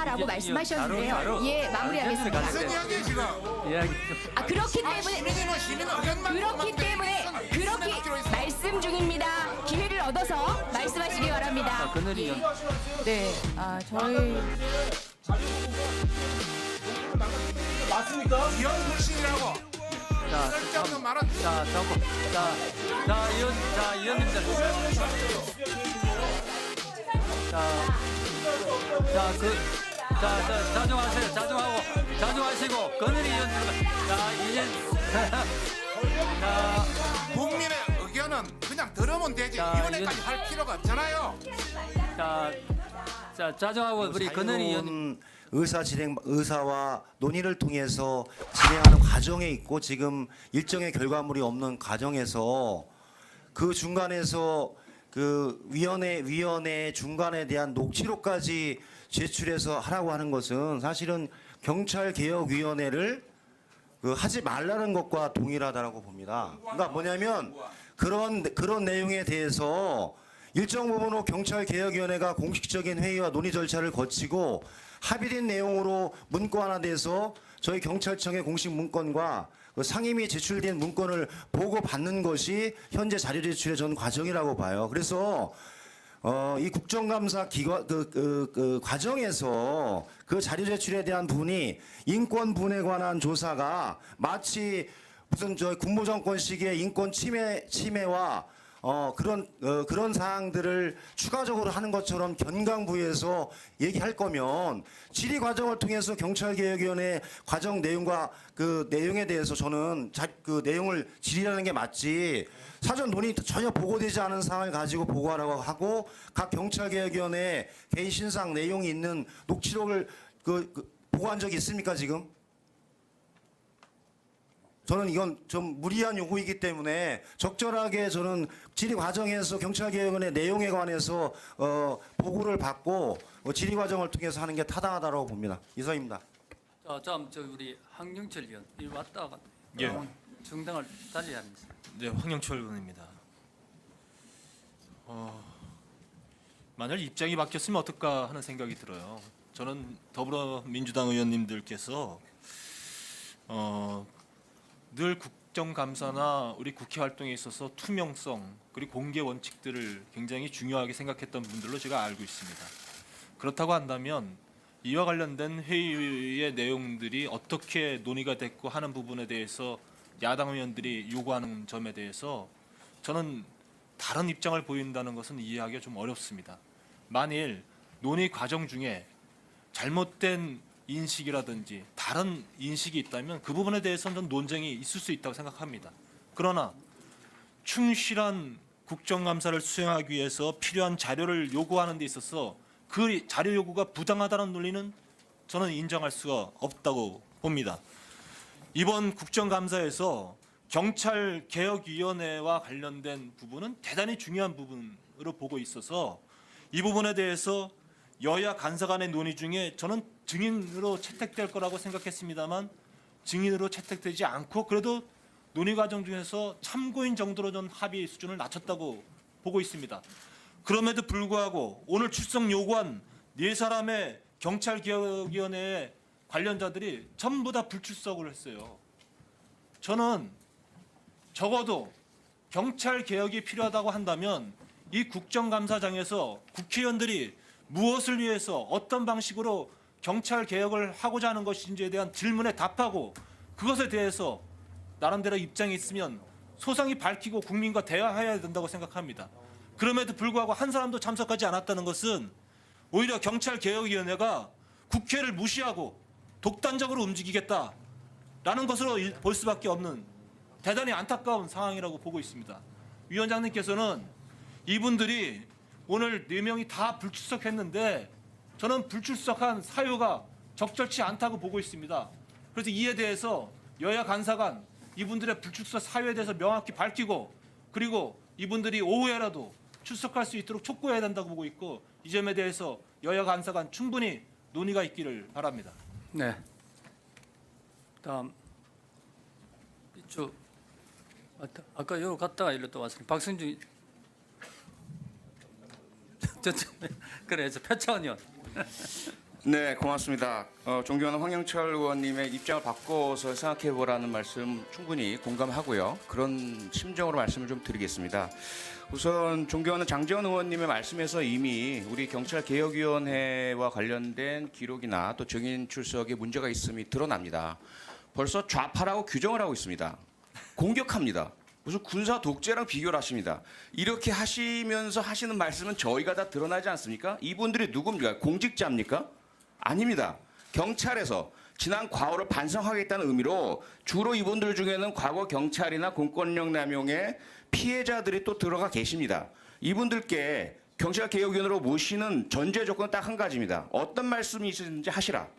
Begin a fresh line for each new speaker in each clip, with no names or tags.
있다라고 말씀하셨는데요. 예, 마무리하겠습니다.
무슨 이야기 지금?
이야기
그렇기 때문에
시민이면 시민 의견만
그렇기 때문에 그렇게 말씀 중입니다. 기회를 얻어서 말씀하시기 바랍니다.
그늘이 연
네, 저희
맞습니까?
이현 불신이라고
자,
쓸데없는 말은
자, 잠깐. 자, 의원님들. 자중하세요. 자중하시고, 그늘이 의원님. 자, 이제. 자,
국민의 의견은 그냥 들으면 되지
자,
이번에까지 할 필요가 없잖아요.
자, 자중하고, 우리 그늘이 의원님.
의사와 논의를 통해서 진행하는 과정에 있고 지금 일정의 결과물이 없는 과정에서 그 중간에서 그 위원회 중간에 대한 녹취록까지 제출해서 하라고 하는 것은 사실은 경찰개혁위원회를 하지 말라는 것과 동일하다라고 봅니다. 그러니까 뭐냐면 그런 내용에 대해서 일정 부분으로 경찰개혁위원회가 공식적인 회의와 논의 절차를 거치고 합의된 내용으로 문건화돼서 저희 경찰청의 공식 문건과 상임위 제출된 문건을 보고받는 것이 현재 자료 제출의 전 과정이라고 봐요. 그래서 이 국정감사 과정에서 그 자료 제출에 대한 부분이 인권분에 관한 조사가 마치 무슨 군부정권 시기의 인권 침해와 그런 사항들을 추가적으로 하는 것처럼 견강부에서 얘기할 거면 질의 과정을 통해서 경찰개혁위원회 과정 내용과 그 내용에 대해서 저는 그 내용을 질의하는 게 맞지 사전 논의 전혀 보고되지 않은 사항을 가지고 보고하라고 하고 각 경찰개혁위원회 개인 신상 내용이 있는 녹취록을 보고한 적이 있습니까 지금? 저는 이건 좀 무리한 요구이기 때문에 적절하게 저는 질의 과정에서 경찰개혁원의 내용에 관해서 보고를 받고 질의 과정을 통해서 하는 게 타당하다고 봅니다. 이상입니다.
우리 황영철 의원 이 왔다 갔다.
예.
정당을 달리하면서.
네, 황영철 의원입니다. 만약 입장이 바뀌었으면 어떨까 하는 생각이 들어요. 저는 더불어민주당 의원님들께서 늘 국정감사나 우리 국회 활동에 있어서 투명성 그리고 공개 원칙들을 굉장히 중요하게 생각했던 분들로 제가 알고 있습니다. 그렇다고 한다면 이와 관련된 회의의 내용들이 어떻게 논의가 됐고 하는 부분에 대해서 야당 의원들이 요구하는 점에 대해서 저는 다른 입장을 보인다는 것은 이해하기가 좀 어렵습니다. 만일 논의 과정 중에 잘못된 인식이라든지 다른 인식이 있다면 그 부분에 대해서는 좀 논쟁이 있을 수 있다고 생각합니다. 그러나 충실한 국정감사를 수행하기 위해서 필요한 자료를 요구하는 데 있어서 그 자료 요구가 부당하다는 논리는 저는 인정할 수가 없다고 봅니다. 이번 국정감사에서 경찰개혁위원회와 관련된 부분은 대단히 중요한 부분으로 보고 있어서 이 부분에 대해서 여야 간사 간의 논의 중에 저는 증인으로 채택될 거라고 생각했습니다만 증인으로 채택되지 않고 그래도 논의 과정 중에서 참고인 정도로 전 합의 수준을 낮췄다고 보고 있습니다. 그럼에도 불구하고 오늘 출석 요구한 4사람의 경찰개혁위원회 관련자들이 전부 다 불출석을 했어요. 저는 적어도 경찰개혁이 필요하다고 한다면 이 국정감사장에서 국회의원들이 무엇을 위해서 어떤 방식으로 경찰 개혁을 하고자 하는 것인지에 대한 질문에 답하고 그것에 대해서 나름대로 입장이 있으면 소상히 밝히고 국민과 대화해야 된다고 생각합니다. 그럼에도 불구하고 한 사람도 참석하지 않았다는 것은 오히려 경찰개혁위원회가 국회를 무시하고 독단적으로 움직이겠다라는 것으로 볼 수밖에 없는 대단히 안타까운 상황이라고 보고 있습니다. 위원장님께서는 이분들이 오늘 4명이 다 불출석했는데 저는 불출석한 사유가 적절치 않다고 보고 있습니다. 그래서 이에 대해서 여야 간사간 이분들의 불출석 사유에 대해서 명확히 밝히고 그리고 이분들이 오후에라도 출석할 수 있도록 촉구해야 된다고 보고 있고 이 점에 대해서 여야 간사간 충분히 논의가 있기를 바랍니다.
네. 다음 이쪽 아까 여기 갔다가 일로 또 왔으니 박승준 그래 저 표창원 의원
네, 고맙습니다. 존경하는 황영철 의원님의 입장을 바꿔서 생각해보라는 말씀 충분히 공감하고요. 그런 심정으로 말씀을 좀 드리겠습니다. 우선 존경하는 장재원 의원님의 말씀에서 이미 우리 경찰개혁위원회와 관련된 기록이나 또 증인 출석에 문제가 있음이 드러납니다. 벌써 좌파라고 규정을 하고 있습니다. 공격합니다. 무슨 군사 독재랑 비교를 하십니다. 이렇게 하시면서 하시는 말씀은 저희가 다 드러나지 않습니까? 이분들이 누굽니까? 공직자입니까? 아닙니다. 경찰에서 지난 과오를 반성하겠다는 의미로 주로 이분들 중에는 과거 경찰이나 공권력 남용의 피해자들이 또 들어가 계십니다. 이분들께 경찰개혁위원으로 모시는 전제 조건은 딱 한 가지입니다. 어떤 말씀이 있으든지 하시라.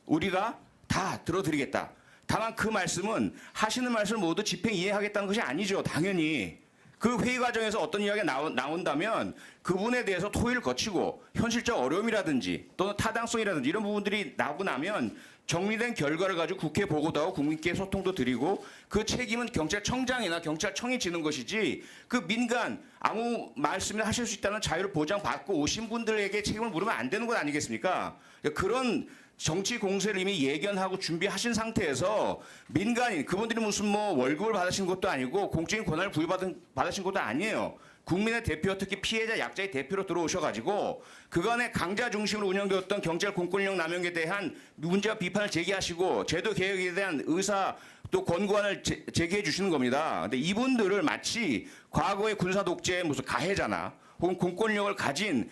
우리가 다 들어드리겠다. 다만 그 말씀은 하시는 말씀을 모두 집행 이해하겠다는 것이 아니죠. 당연히. 그 회의 과정에서 어떤 이야기가 나온다면 그분에 대해서 토의를 거치고 현실적 어려움이라든지 또는 타당성이라든지 이런 부분들이 나오고 나면 정리된 결과를 가지고 국회에 보고도 하고 국민께 소통도 드리고 그 책임은 경찰청장이나 경찰청이 지는 것이지 그 민간 아무 말씀을 하실 수 있다는 자유를 보장받고 오신 분들에게 책임을 물으면 안 되는 것 아니겠습니까? 그런 정치 공세를 이미 예견하고 준비하신 상태에서 민간인 그분들이 무슨 뭐 월급을 받으신 것도 아니고 공적인 권한을 부여받으신 것도 아니에요. 국민의 대표 특히 피해자 약자의 대표로 들어오셔가지고 그간의 강자 중심으로 운영되었던 경찰 공권력 남용에 대한 문제와 비판을 제기하시고 제도 개혁에 대한 의사 또 권고안을 제기해 주시는 겁니다. 근데 이분들을 마치 과거의 군사 독재의 무슨 가해자나 혹은 공권력을 가진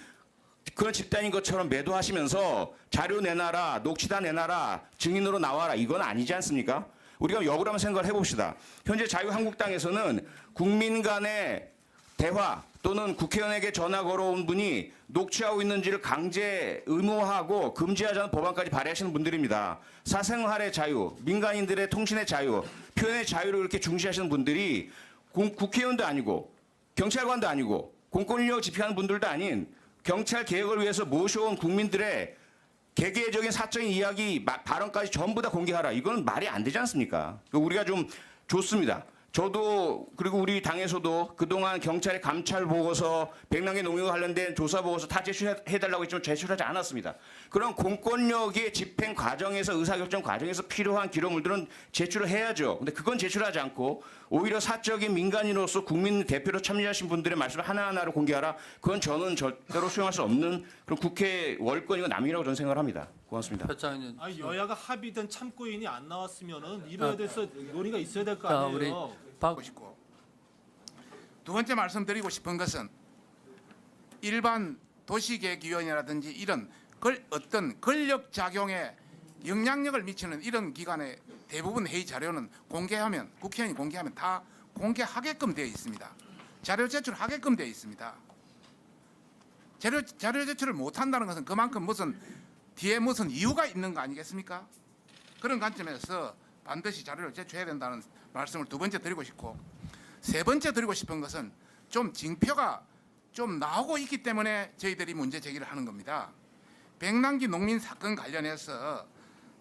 그런 집단인 것처럼 매도하시면서 자료 내놔라, 녹취다 내놔라, 증인으로 나와라 이건 아니지 않습니까? 우리가 역으로 한번 생각을 해봅시다. 현재 자유한국당에서는 국민 간의 대화 또는 국회의원에게 전화 걸어온 분이 녹취하고 있는지를 강제 의무화하고 금지하자는 법안까지 발의하시는 분들입니다. 사생활의 자유, 민간인들의 통신의 자유, 표현의 자유를 이렇게 중시하시는 분들이 국회의원도 아니고 경찰관도 아니고 공권력 집행하는 분들도 아닌 경찰 개혁을 위해서 모셔온 국민들의 개개적인 사적인 이야기, 발언까지 전부 다 공개하라. 이건 말이 안 되지 않습니까? 우리가 좀 좋습니다. 저도 그리고 우리 당에서도 그동안 경찰의 감찰 보고서, 백남기 농민과 관련된 조사 보고서 다 제출해달라고 했지만 제출하지 않았습니다. 그런 공권력의 집행 과정에서 의사결정 과정에서 필요한 기록물들은 제출을 해야죠. 근데 그건 제출하지 않고 오히려 사적인 민간인으로서 국민 대표로 참여하신 분들의 말씀을 하나하나로 공개하라. 그건 저는 절대로 수용할 수 없는 그런 국회 월권이고 남용이라고 저는 생각을 합니다. 고맙습니다.
표창원
아니, 여야가 합의된 참고인이 안 나왔으면은 이거에 대해서 논의가 있어야 될 거
자, 우리
아니에요.
하고 싶고 두 번째 말씀드리고 싶은 것은 일반 도시계획위원회라든지 이런 어떤 권력 작용에 영향력을 미치는 이런 기관의 대부분 회의 자료는 공개하면 국회의원이 공개하면 다 공개하게끔 되어 있습니다. 자료 제출하게끔 되어 있습니다. 자료 제출을 못한다는 것은 그만큼 무슨 뒤에 무슨 이유가 있는 거 아니겠습니까? 그런 관점에서 반드시 자료를 제출해야 된다는 말씀을 두 번째 드리고 싶고 세 번째 드리고 싶은 것은 좀 징표가 좀 나오고 있기 때문에 저희들이 문제 제기를 하는 겁니다. 백남기 농민 사건 관련해서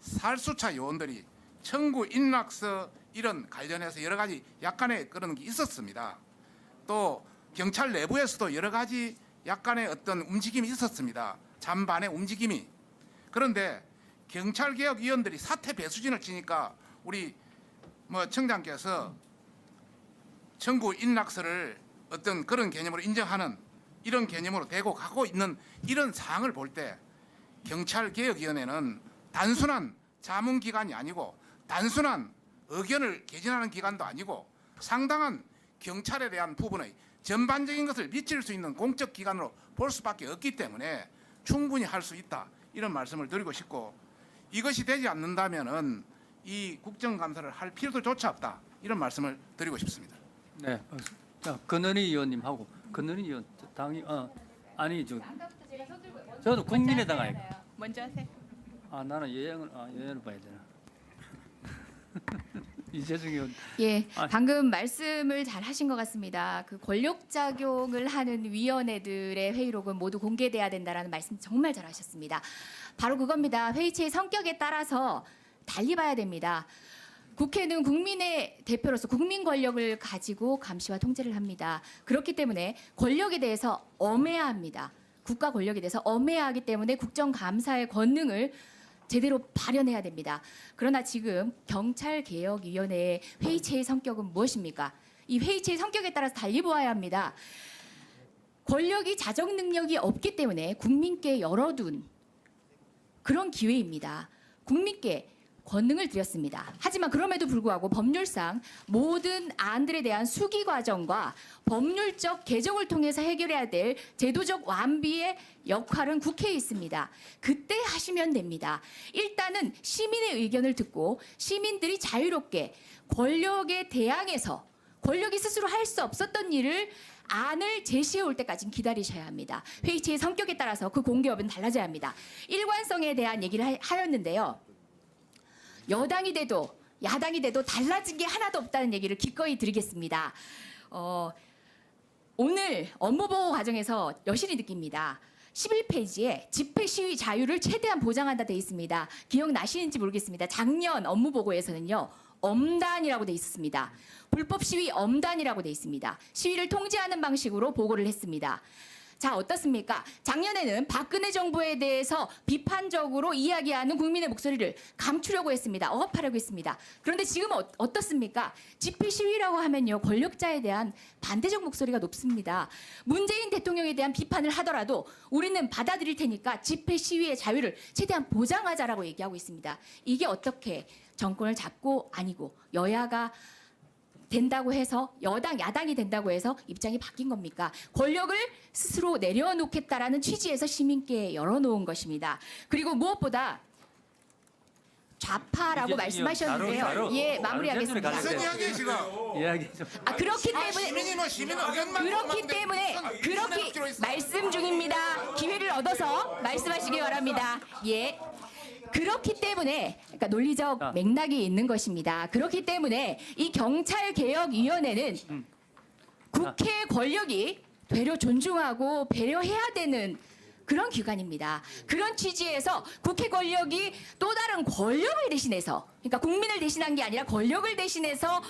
살수차 요원들이 청구 인락서 이런 관련해서 여러 가지 약간의 그런 게 있었습니다. 또 경찰 내부에서도 여러 가지 약간의 어떤 움직임이 있었습니다. 찬반의 움직임이. 그런데 경찰개혁위원들이 사퇴 배수진을 치니까 우리 청장께서 청구 인락서를 어떤 그런 개념으로 인정하는 이런 개념으로 되고 가고 있는 이런 사항을 볼 때 경찰개혁위원회는 단순한 자문기관이 아니고 단순한 의견을 개진하는 기관도 아니고 상당한 경찰에 대한 부분의 전반적인 것을 미칠 수 있는 공적 기관으로 볼 수밖에 없기 때문에 충분히 할 수 있다 이런 말씀을 드리고 싶고 이것이 되지 않는다면은 이 국정감사를 할 필요조차 없다 이런 말씀을 드리고 싶습니다.
네, 박수. 자, 권은희 의원님하고 권은희 의원 당이 아니 저도 국민의당 아니고
먼저 하세요.
나는 여행을 봐야 되나. 이재중 의원.
예,
아.
방금 말씀을 잘 하신 것 같습니다. 그 권력 작용을 하는 위원회들의 회의록은 모두 공개돼야 된다라는 말씀 정말 잘 하셨습니다. 바로 그겁니다. 회의체의 성격에 따라서 달리 봐야 됩니다. 국회는 국민의 대표로서 국민 권력을 가지고 감시와 통제를 합니다. 그렇기 때문에 권력에 대해서 엄해야 합니다. 국가 권력에 대해서 엄해하기 때문에 국정감사의 권능을 제대로 발현해야 됩니다. 그러나 지금 경찰개혁위원회의 회의체의 성격은 무엇입니까? 이 회의체의 성격에 따라서 달리 보아야 합니다. 권력이 자정 능력이 없기 때문에 국민께 열어둔 그런 기회입니다. 국민께 권능을 드렸습니다. 하지만 그럼에도 불구하고 법률상 모든 안들에 대한 수기 과정과 법률적 개정을 통해서 해결해야 될 제도적 완비의 역할은 국회에 있습니다. 그때 하시면 됩니다. 일단은 시민의 의견을 듣고 시민들이 자유롭게 권력에 대항해서 권력이 스스로 할 수 없었던 일을 안을 제시해 올 때까지는 기다리셔야 합니다. 회의체의 성격에 따라서 그 공개 여부는 달라져야 합니다. 일관성에 대한 얘기를 하였는데요. 여당이 돼도 야당이 돼도 달라진 게 하나도 없다는 얘기를 기꺼이 드리겠습니다. 오늘 업무보고 과정에서 여실히 느낍니다. 11페이지에 집회 시위 자유를 최대한 보장한다 돼 있습니다. 기억나시는지 모르겠습니다. 작년 업무보고에서는요. 엄단이라고 돼 있었습니다. 불법 시위 엄단이라고 돼 있습니다. 시위를 통제하는 방식으로 보고를 했습니다. 자, 어떻습니까? 작년에는 박근혜 정부에 대해서 비판적으로 이야기하는 국민의 목소리를 감추려고 했습니다. 억압하려고 했습니다. 그런데 지금은 어떻습니까? 집회 시위라고 하면요. 권력자에 대한 반대적 목소리가 높습니다. 문재인 대통령에 대한 비판을 하더라도 우리는 받아들일 테니까 집회 시위의 자유를 최대한 보장하자라고 얘기하고 있습니다. 이게 어떻게 정권을 잡고 아니고 여야가 된다고 해서 여당 야당이 된다고 해서 입장이 바뀐 겁니까? 권력을 스스로 내려놓겠다라는 취지에서 시민께 열어놓은 것입니다. 그리고 무엇보다 좌파라고
이제
말씀하셨는데요.
바로
예, 마무리하겠습니다.
바로
무슨 이야기예요 지금?
이야기 좀.
그렇기 때문에
시민이면 시민 의견만
그렇기 때문에 그렇게 말씀 중입니다. 기회를 얻어서 말씀하시기 바랍니다. 예. 그렇기 때문에 그러니까 논리적 맥락이 있는 것입니다. 그렇기 때문에 이 경찰개혁위원회는 국회의 권력이 되려 존중하고 배려해야 되는 그런 기관입니다. 그런 취지에서 국회 권력이 또 다른 권력을 대신해서 그러니까 국민을 대신한 게 아니라 권력을 대신해서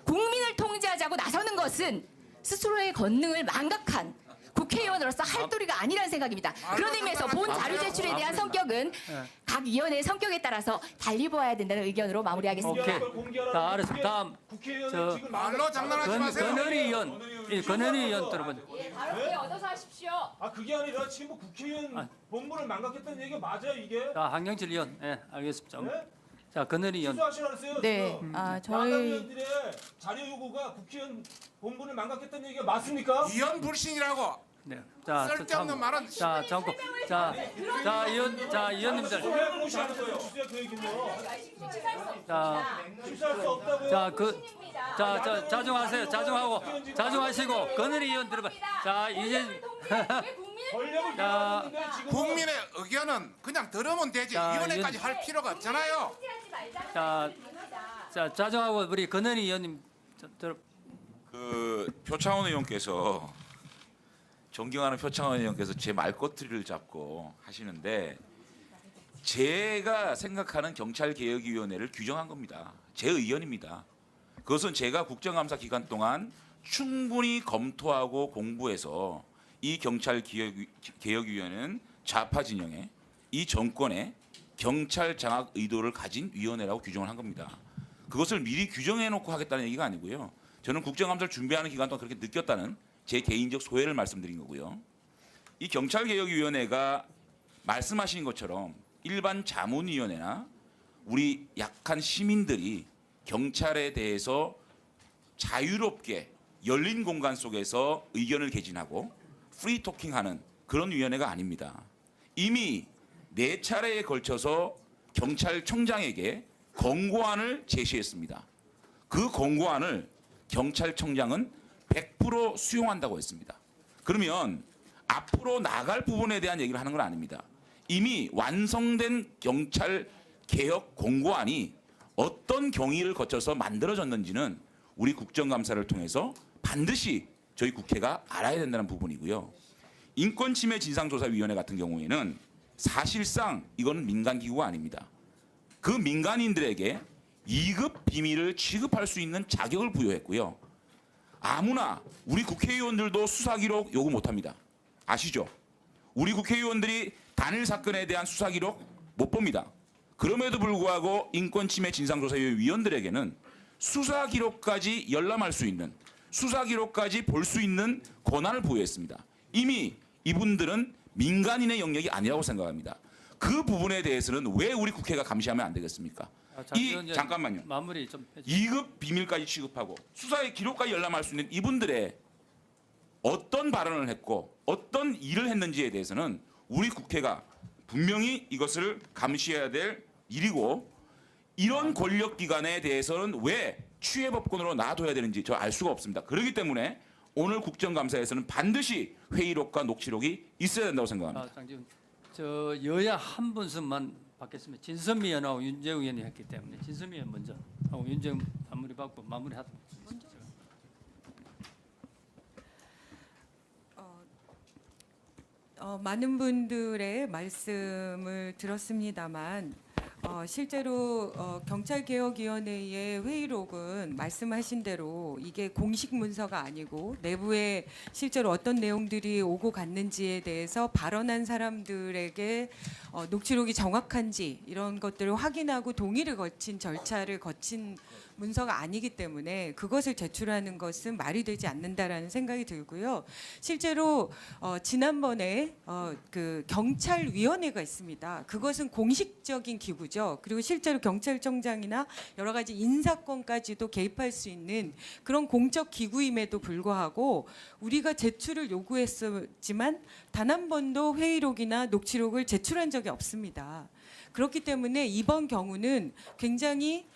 국민을 통제하자고 나서는 것은 스스로의 권능을 망각한 국회의원으로서 할 도리가 아니라는 생각입니다. 그런 의미에서 본 자료 제출에 대한 성격은 각 위원회의 성격에 따라서 달리 보아야 된다는 의견으로 마무리하겠습니다.
오케이. 자, 알았어. 다음 저
지금
말로 장난하지 마세요.
건현희 의원, 건현희 의원 들어보죠.
예, 바로 기회 얻어서 하십시오.
아 그게 아니라 지금 뭐 국회의원 본분을 망각했다는 얘기가 맞아요 이게?
자, 한경철 의원, 예, 알겠습니다.
네?
자, 건현희 의원.
취소하시라면서요
네,
지금.
저희
야당의원들의 자료 요구가 국회의원 본분을 망각했다는 얘기가 맞습니까?
이연 불신이라고
네. 자,
쓸데없는 말은
자, 잠깐. 자, 의원님들.
왜 무시하는 거예요? 주세요 그 얘기는요.
자,
취소할 수 없다고요.
자, 자중하시고 건현희 의원 들어봐. 자, 이제
권력을
자,
잃어버렸는데 지금
국민의 의견은 그냥 들으면 되지
자,
위원회까지 할 필요가 없잖아요.
자, 자중하고 우리 건현희 의원님 들어.
그 표창원 의원께서 존경하는 표창원 의원께서 제 말꼬투리를 잡고 하시는데 제가 생각하는 경찰개혁위원회를 규정한 겁니다. 제 의견입니다. 그것은 제가 국정감사 기간 동안 충분히 검토하고 공부해서 이 경찰개혁위원회는 좌파 진영의 이 정권의 경찰 장악 의도를 가진 위원회라고 규정을 한 겁니다. 그것을 미리 규정해놓고 하겠다는 얘기가 아니고요. 저는 국정감사를 준비하는 기간 동안 그렇게 느꼈다는 제 개인적 소회를 말씀드린 거고요. 이 경찰개혁위원회가 말씀하신 것처럼 일반 자문위원회나 우리 약한 시민들이 경찰에 대해서 자유롭게 열린 공간 속에서 의견을 개진하고 프리토킹하는 그런 위원회가 아닙니다. 이미 4차례에 걸쳐서 경찰청장에게 권고안을 제시했습니다. 그 권고안을 경찰청장은 100% 수용한다고 했습니다. 그러면 앞으로 나갈 부분에 대한 얘기를 하는 건 아닙니다. 이미 완성된 경찰 개혁 권고안이 어떤 경위를 거쳐서 만들어졌는지는 우리 국정감사를 통해서 반드시 저희 국회가 알아야 된다는 부분이고요. 인권침해 진상조사위원회 같은 경우에는 사실상 이건 민간기구가 아닙니다. 그 민간인들에게 2급 비밀을 취급할 수 있는 자격을 부여했고요. 아무나 우리 국회의원들도 수사 기록 요구 못합니다. 아시죠? 우리 국회의원들이 단일 사건에 대한 수사 기록 못 봅니다. 그럼에도 불구하고 인권침해 진상조사위원 위원들에게는 수사 기록까지 열람할 수 있는, 수사 기록까지 볼 수 있는 권한을 부여했습니다. 이미 이분들은 민간인의 영역이 아니라고 생각합니다. 그 부분에 대해서는 왜 우리 국회가 감시하면 안 되겠습니까? 잠깐만요.
마무리 좀 해주세요.
2급 비밀까지 취급하고 수사의 기록까지 열람할 수 있는 이분들의 어떤 발언을 했고 어떤 일을 했는지에 대해서는 우리 국회가 분명히 이것을 감시해야 될 일이고, 이런 권력기관에 대해서는 왜 취해법권으로 놔둬야 되는지 저 알 수가 없습니다. 그렇기 때문에 오늘 국정감사에서는 반드시 회의록과 녹취록이 있어야 된다고 생각합니다.
장지훈, 저 여야 한 분씩만 받겠습니다. 진선미 의원하고 윤재욱 의원이 했기 때문에 진선미 의원 먼저 하고 윤재욱 마무리 받고 마무리하도록 하겠습니다.
많은 분들의 말씀을 들었습니다만 실제로 경찰개혁위원회의 회의록은 말씀하신 대로 이게 공식 문서가 아니고 내부에 실제로 어떤 내용들이 오고 갔는지에 대해서 발언한 사람들에게 녹취록이 정확한지 이런 것들을 확인하고 동의를 거친 절차를 거친 문서가 아니기 때문에 그것을 제출하는 것은 말이 되지 않는다라는 생각이 들고요. 실제로 지난번에 그 경찰위원회가 있습니다. 그것은 공식적인 기구죠. 그리고 실제로 경찰청장이나 여러 가지 인사권까지도 개입할 수 있는 그런 공적 기구임에도 불구하고 우리가 제출을 요구했었지만 단 한 번도 회의록이나 녹취록을 제출한 적이 없습니다. 그렇기 때문에 이번 경우는 굉장히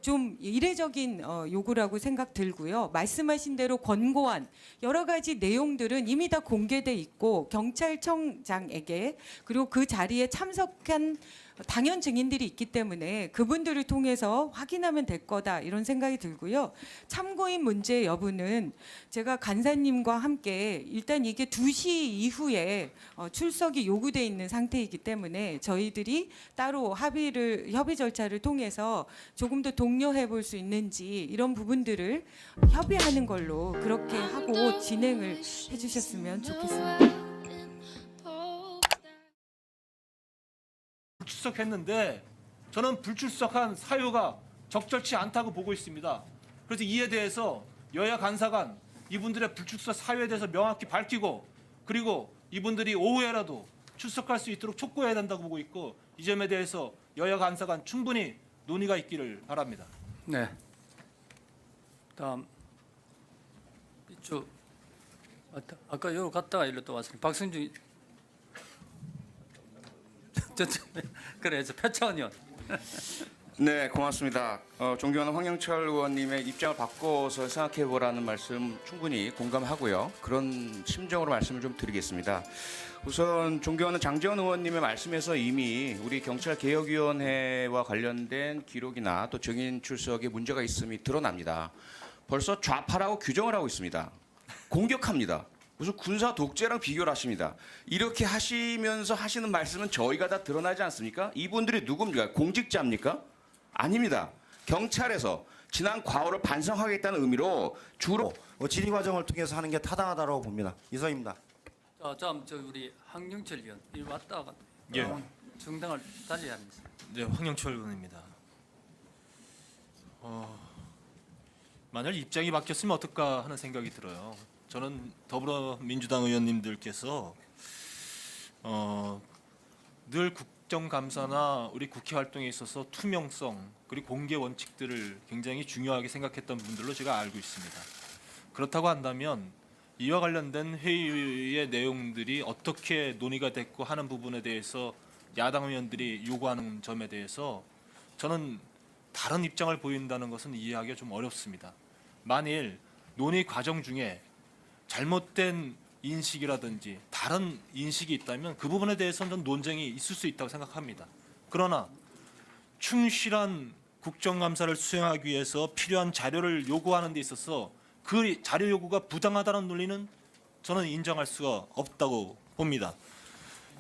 좀 이례적인 요구라고 생각 들고요. 말씀하신 대로 권고안 여러 가지 내용들은 이미 다 공개돼 있고 경찰청장에게 그리고 그 자리에 참석한 당연 증인들이 있기 때문에 그분들을 통해서 확인하면 될 거다 이런 생각이 들고요. 참고인 문제 여부는 제가 간사님과 함께 일단 이게 2시 이후에 출석이 요구돼 있는 상태이기 때문에 저희들이 따로 협의 절차를 통해서 조금 더 독려해 볼 수 있는지 이런 부분들을 협의하는 걸로 그렇게 하고 진행을 해주셨으면 좋겠습니다.
불출석했는데 저는 불출석한 사유가 적절치 않다고 보고 있습니다. 그래서 이에 대해서 여야 간사간 이분들의 불출석 사유에 대해서 명확히 밝히고 그리고 이분들이 오후에라도 출석할 수 있도록 촉구해야 된다고 보고 있고 이 점에 대해서 여야 간사간 충분히 논의가 있기를 바랍니다.
네. 다음 이쪽 아까 여기 갔다가 일로 또 왔으니 박승준 그래서 표창원 의원.
네, 고맙습니다. 존경하는 황영철 의원님의 입장을 바꿔서 생각해보라는 말씀 충분히 공감하고요. 그런 심정으로 말씀을 좀 드리겠습니다. 우선 존경하는 장제원 의원님의 말씀에서 이미 우리 경찰개혁위원회와 관련된 기록이나 또 증인 출석에 문제가 있음이 드러납니다. 벌써 좌파라고 규정을 하고 있습니다. 공격합니다. 무슨 군사 독재랑 비교를 하십니다. 이렇게 하시면서 하시는 말씀은 저희가 다 드러나지 않습니까? 이분들이 누굽니까? 공직자입니까? 아닙니다. 경찰에서 지난 과오를 반성하겠다는 의미로 주로
질의 과정을 통해서 하는 게 타당하다고 봅니다. 이서입니다.
자, 저 우리 황영철 의원 이 왔다가
예.
정당을 달리 합니다.
네, 황영철 의원입니다. 만약 입장이 바뀌었으면 어떨까 하는 생각이 들어요. 저는 더불어민주당 의원님들께서 늘 국정감사나 우리 국회 활동에 있어서 투명성 그리고 공개 원칙들을 굉장히 중요하게 생각했던 분들로 제가 알고 있습니다. 그렇다고 한다면 이와 관련된 회의의 내용들이 어떻게 논의가 됐고 하는 부분에 대해서 야당 의원들이 요구하는 점에 대해서 저는 다른 입장을 보인다는 것은 이해하기가 좀 어렵습니다. 만일 논의 과정 중에 잘못된 인식이라든지 다른 인식이 있다면 그 부분에 대해서는 좀 논쟁이 있을 수 있다고 생각합니다. 그러나 충실한 국정감사를 수행하기 위해서 필요한 자료를 요구하는 데 있어서 그 자료 요구가 부당하다는 논리는 저는 인정할 수가 없다고 봅니다.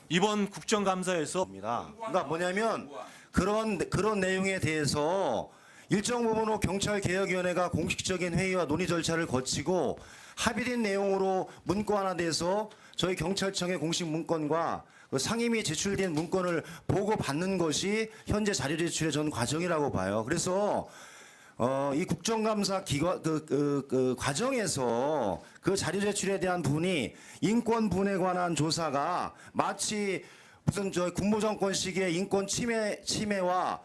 이번 국정감사에서
그러니까 뭐냐면 그런 내용에 대해서 일정 부분으로 경찰개혁위원회가 공식적인 회의와 논의 절차를 거치고 합의된 내용으로 문건화돼서 저희 경찰청의 공식 문건과 그 상임위 제출된 문건을 보고받는 것이 현재 자료 제출의 전 과정이라고 봐요. 그래서 이 국정감사 기관 그 과정에서 그 자료 제출에 대한 부분이 인권분에 관한 조사가 마치 무슨 저 군부정권 시기의 인권 침해와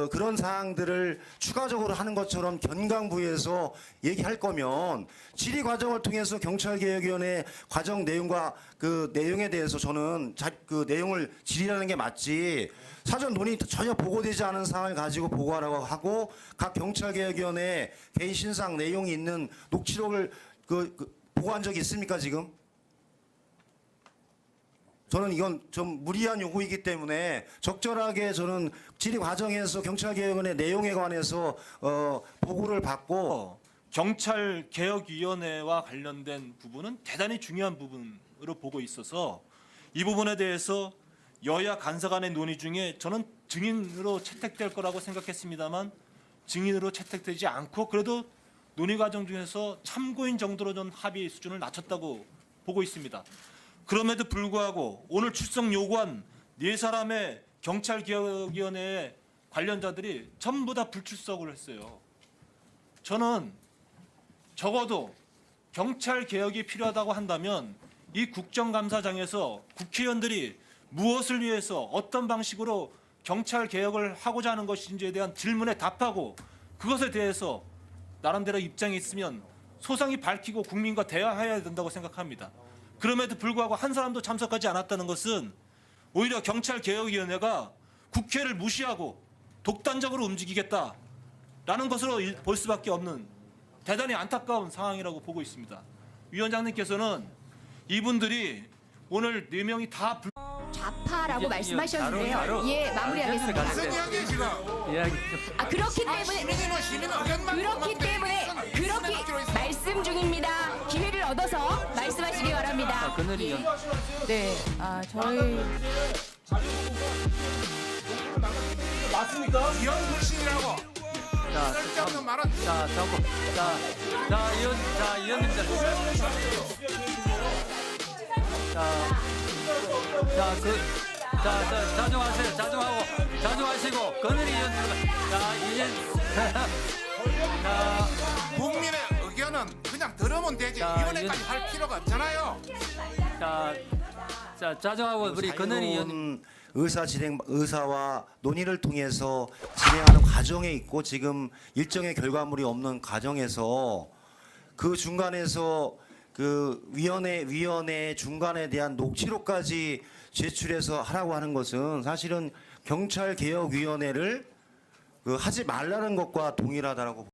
그런 사항들을 추가적으로 하는 것처럼 견강부에서 얘기할 거면 질의 과정을 통해서 경찰개혁위원회 과정 내용과 그 내용에 대해서 저는 그 내용을 질의하는 게 맞지, 사전 논의 전혀 보고되지 않은 사항을 가지고 보고하라고 하고 각 경찰개혁위원회 개인 신상 내용이 있는 녹취록을 보고한 적이 있습니까 지금? 저는 이건 좀 무리한 요구이기 때문에 적절하게 저는 질의 과정에서 경찰개혁원의 내용에 관해서 보고를 받고
경찰개혁위원회와 관련된 부분은 대단히 중요한 부분으로 보고 있어서 이 부분에 대해서 여야 간사 간의 논의 중에 저는 증인으로 채택될 거라고 생각했습니다만 증인으로 채택되지 않고 그래도 논의 과정 중에서 참고인 정도로 전 합의 수준을 낮췄다고 보고 있습니다. 그럼에도 불구하고 오늘 출석 요구한 4사람의 경찰개혁위원회 관련자들이 전부 다 불출석을 했어요. 저는 적어도 경찰개혁이 필요하다고 한다면 이 국정감사장에서 국회의원들이 무엇을 위해서 어떤 방식으로 경찰개혁을 하고자 하는 것인지에 대한 질문에 답하고 그것에 대해서 나름대로 입장이 있으면 소상히 밝히고 국민과 대화해야 된다고 생각합니다. 그럼에도 불구하고 한 사람도 참석하지 않았다는 것은 오히려 경찰개혁위원회가 국회를 무시하고 독단적으로 움직이겠다라는 것으로 볼 수밖에 없는 대단히 안타까운 상황이라고 보고 있습니다. 위원장님께서는 이분들이 오늘 4명이 다
좌파라고
이게
말씀하셨는데요.
바로
예, 마무리하겠습니다.
무슨 이야기예요 지금?
이야기 좀.
그렇기 때문에
시민 의견만
그렇기 때문에 그렇게 말씀 중입니다. 기회를 얻어서 말씀하시기 바랍니다.
그늘이 의원.
네, 저희
이런 불신이라고
자,
쓸데없는 말은
자, 의원님들. 자중하시고, 그늘이 의원님. 자, 이제. 자,
국민의 의견은 그냥 들으면 되지
자,
위원회까지 할 필요가 없잖아요.
자, 자중하고, 우리 그늘이 의원님.
의사와 논의를 통해서 진행하는 과정에 있고 지금 일정의 결과물이 없는 과정에서 그 중간에서 그 위원회 중간에 대한 녹취록까지 제출해서 하라고 하는 것은 사실은 경찰개혁위원회를 하지 말라는 것과 동일하다라고.